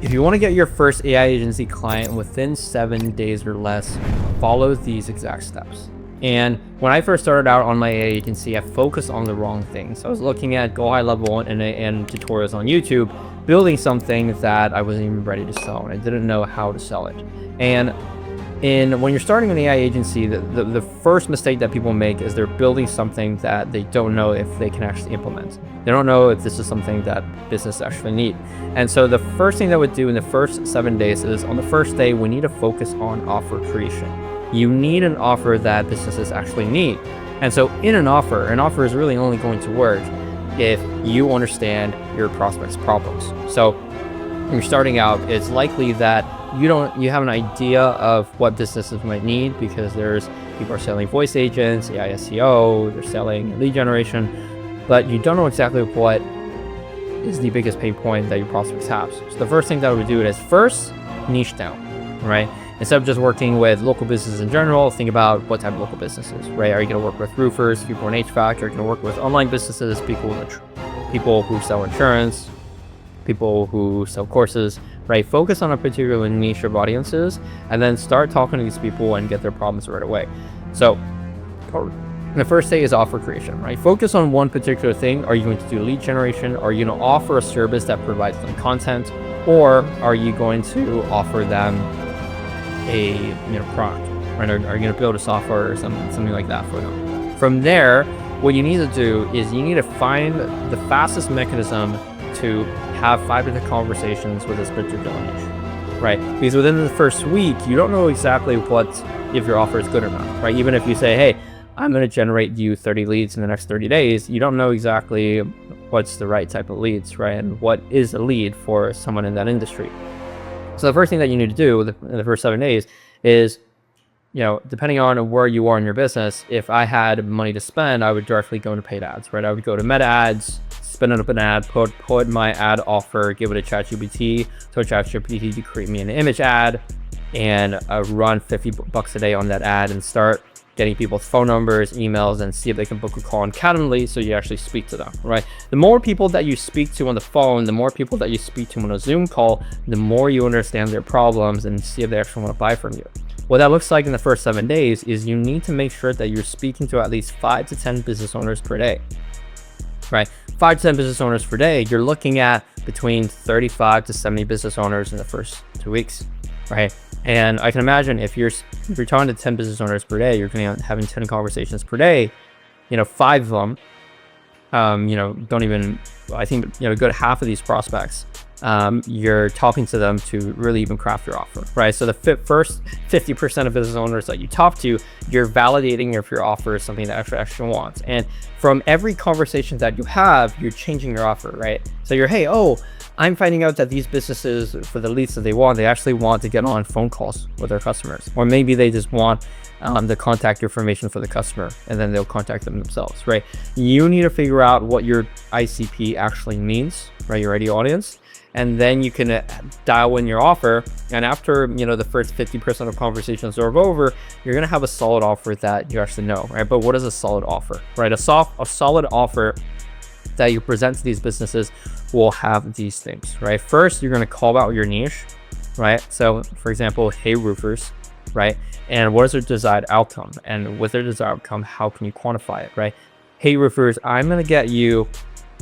If you want to get your first AI agency client within 7 days or less, follow these exact steps. And when I first started out on my AI agency, I focused on the wrong things. I was looking at Go High Level and tutorials on YouTube, building something that I wasn't even ready to sell, and I didn't know how to sell it. And when you're starting an AI agency, the first mistake that people make is they're building something that they don't know if they can actually implement. They don't know if this is something that business actually need. And so the first thing that I would do in the first 7 days is, on the first day, we need to focus on offer creation. You need an offer that businesses actually need. And so in an offer is really only going to work if you understand your prospect's problems. So when you're starting out, it's likely that you have an idea of what businesses might need, because people are selling voice agents, AI SEO, they're selling lead generation, but you don't know exactly what is the biggest pain point that your prospects have. So the first thing that I would do is first niche down, right? Instead of just working with local businesses in general, think about what type of local businesses, right? Are you going to work with roofers, people in HVAC? Are you going to work with online businesses, people who sell insurance, people who sell courses, right? Focus on a particular niche of audiences, and then start talking to these people and get their problems right away. So the first day is offer creation, right? Focus on one particular thing. Are you going to do lead generation? Are you going to offer a service that provides them content? Or are you going to offer them a product, right? Are you going to build a software or something like that for them? From there, what you need to do is you need to find the fastest mechanism to have 5 to 10 conversations with this particular niche, right? Because within the first week, you don't know exactly if your offer is good or not, right? Even if you say, hey, I'm going to generate you 30 leads in the next 30 days, you don't know exactly what's the right type of leads, right? And what is a lead for someone in that industry. So the first thing that you need to do in the first 7 days is, depending on where you are in your business, if I had money to spend, I would directly go into paid ads, right? I would go to Meta Ads, spin up an ad, put my ad offer, give it to ChatGPT, so ChatGPT to create me an image ad, and run $50 a day on that ad and start getting people's phone numbers, emails, and see if they can book a call on Calendly so you actually speak to them, right? The more people that you speak to on the phone, the more people that you speak to on a Zoom call, the more you understand their problems and see if they actually want to buy from you. What that looks like in the first 7 days is you need to make sure that you're speaking to at least 5 to 10 business owners per day, right? 5 to 10 business owners per day, you're looking at between 35 to 70 business owners in the first 2 weeks, right? And I can imagine if you're talking to 10 business owners per day, you're going to be having 10 conversations per day. 5 of them, don't even, I think, a good half of these prospects, you're talking to them to really even craft your offer, right? So the first 50% of business owners that you talk to, you're validating if your offer is something that actually wants. And from every conversation that you have, you're changing your offer, right? So I'm finding out that these businesses, for the leads that they want, they actually want to get on phone calls with their customers, or maybe they just want the contact information for the customer, and then they'll contact them themselves, right? You need to figure out what your ICP actually means, right? Your ideal audience, and then you can dial in your offer. And after the first 50% of conversations are over, you're gonna have a solid offer that you actually know, right? But what is a solid offer, right? A solid offer that you present to these businesses will have these things, right? First, you're going to call out your niche, right? So for example, hey roofers, right? And what is their desired outcome? And with their desired outcome, how can you quantify it, right? Hey roofers, I'm going to get you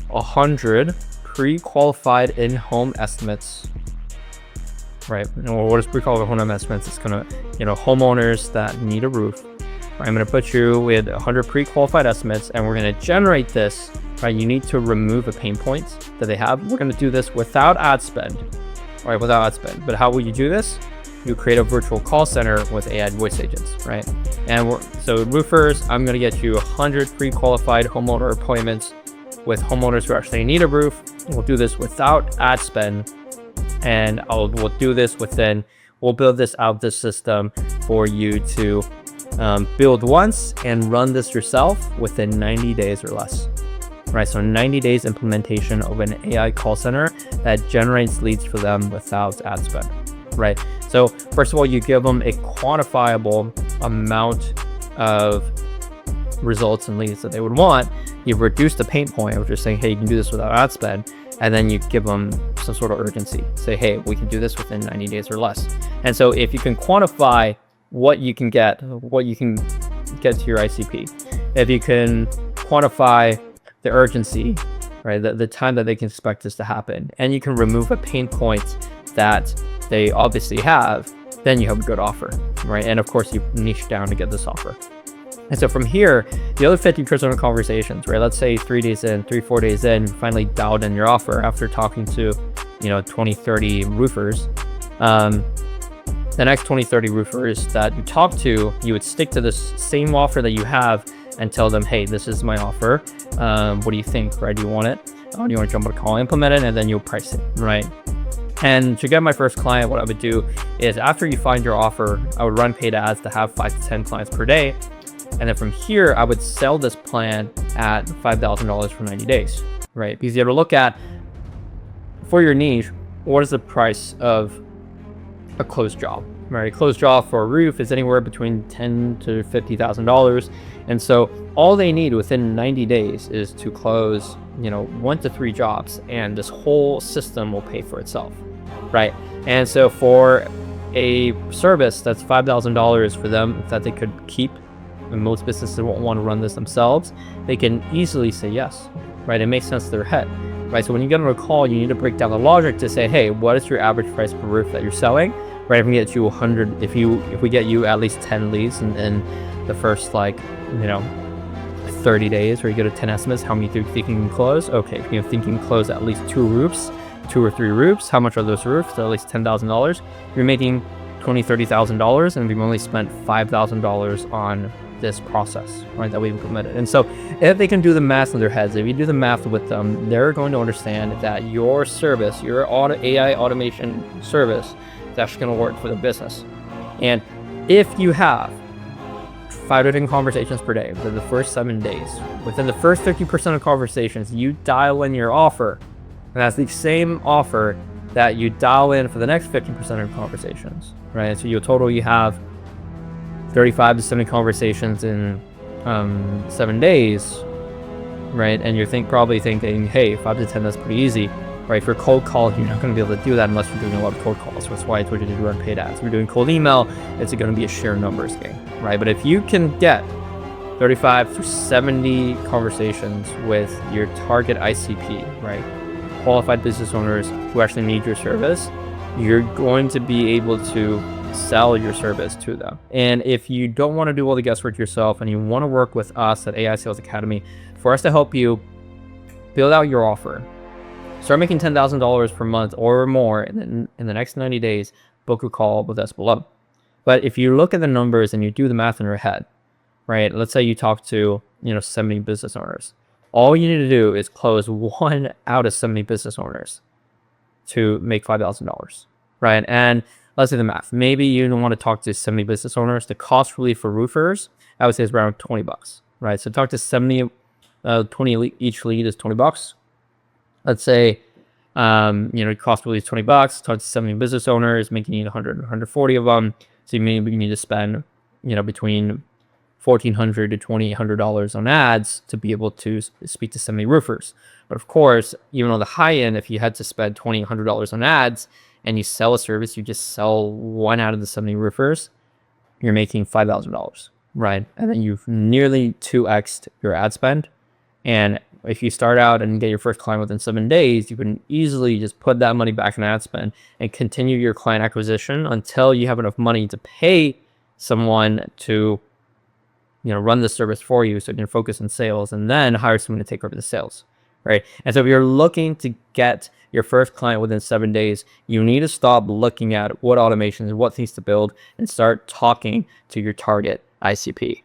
100 pre-qualified in-home estimates, right? And what is pre-qualified home estimates? It's going to, homeowners that need a roof. I'm going to put you with 100 pre-qualified estimates, and we're going to generate this, right? You need to remove a pain point that they have. We're going to do this without ad spend, right? Without ad spend. But how will you do this? You create a virtual call center with AI voice agents, right? And so roofers, I'm going to get you 100 pre-qualified homeowner appointments with homeowners who actually need a roof. We'll do this without ad spend, and we'll do this we'll build this out the system for you to build once and run this yourself within 90 days or less, right? So 90 days implementation of an AI call center that generates leads for them without ad spend, right? So first of all, you give them a quantifiable amount of results and leads that they would want. You reduce the pain point, which is saying, hey, you can do this without ad spend, and then you give them some sort of urgency. Say, hey, we can do this within 90 days or less. And so if you can quantify what you can get to your ICP, if you can quantify the urgency, right, the time that they can expect this to happen, and you can remove a pain point that they obviously have, then you have a good offer, right? And of course, you niche down to get this offer. And so from here, the other 50% of conversations, right? Let's say 4 days in, you finally dialed in your offer after talking to, 20, 30 roofers. The next 20, 30 roofers that you talk to, you would stick to this same offer that you have and tell them, hey, this is my offer. What do you think, right? Do you want it? Do you want to jump on a call, implement it, and then you'll price it, right? And to get my first client, what I would do is after you find your offer, I would run paid ads to have 5 to 10 clients per day. And then from here, I would sell this plan at $5,000 for 90 days, right? Because you have to look at, for your niche, what is the price of a closed job, right? A closed job for a roof is anywhere between $10,000 to $50,000. And so all they need within 90 days is to close, 1 to 3 jobs, and this whole system will pay for itself, right? And so for a service that's $5,000 for them that they could keep, and most businesses won't want to run this themselves, they can easily say yes, right? It makes sense to their head, right? So when you get on a call, you need to break down the logic to say, hey, what is your average price per roof that you're selling, right? If we get you 100, if we get you at least 10 leads in the first 30 days, where you get a 10 estimates, how many do you think you can close? Okay, if you think you can close at least 2 or 3 roofs, how much are those roofs? So at least $10,000. You're making $20,000, $30,000, and we've only spent $5,000 on this process, right, that we've implemented. And so if they can do the math in their heads, if you do the math with them, they're going to understand that your service, your AI automation service, is actually going to work for the business. And if you have 5 to 10 conversations per day within the first 7 days, within the first 50% of conversations, you dial in your offer, and that's the same offer that you dial in for the next 50% of conversations, right? So you have 35 to 70 conversations in 7 days, right? And you're probably thinking, hey, 5 to 10, that's pretty easy, right? For cold call, you're not going to be able to do that unless you're doing a lot of cold calls. So that's why I told you to run paid ads. If you're doing cold email, it's going to be a sheer numbers game, right? But if you can get 35 to 70 conversations with your target ICP, right? Qualified business owners who actually need your service, you're going to be able to sell your service to them. And if you don't want to do all the guesswork yourself and you want to work with us at AI Sales Academy for us to help you build out your offer, start making $10,000 per month or more in the next 90 days, book a call with us below. But if you look at the numbers and you do the math in your head, right? Let's say you talk to, 70 business owners. All you need to do is close 1 out of 70 business owners to make $5,000, right? And let's do the math. Maybe you don't want to talk to 70 business owners. The cost relief for roofers, I would say, is around $20, right? So talk to 70, 20 each lead is $20. Let's say, cost relief is $20. Talk to 70 business owners, making you 100, 140 of them. So maybe you need to spend, between $1,400 to $2,800 on ads to be able to speak to 70 roofers. But of course, even on the high end, if you had to spend $2,800 on ads, and you sell a service, you just sell 1 out of the 70 roofers, you're making $5,000, right? And then you've nearly 2x'd your ad spend. And if you start out and get your first client within 7 days, you can easily just put that money back in ad spend and continue your client acquisition until you have enough money to pay someone to, run the service for you, so you can focus on sales, and then hire someone to take over the sales, right? And so if you're looking to get your first client within 7 days, you need to stop looking at what automations and what things to build and start talking to your target ICP.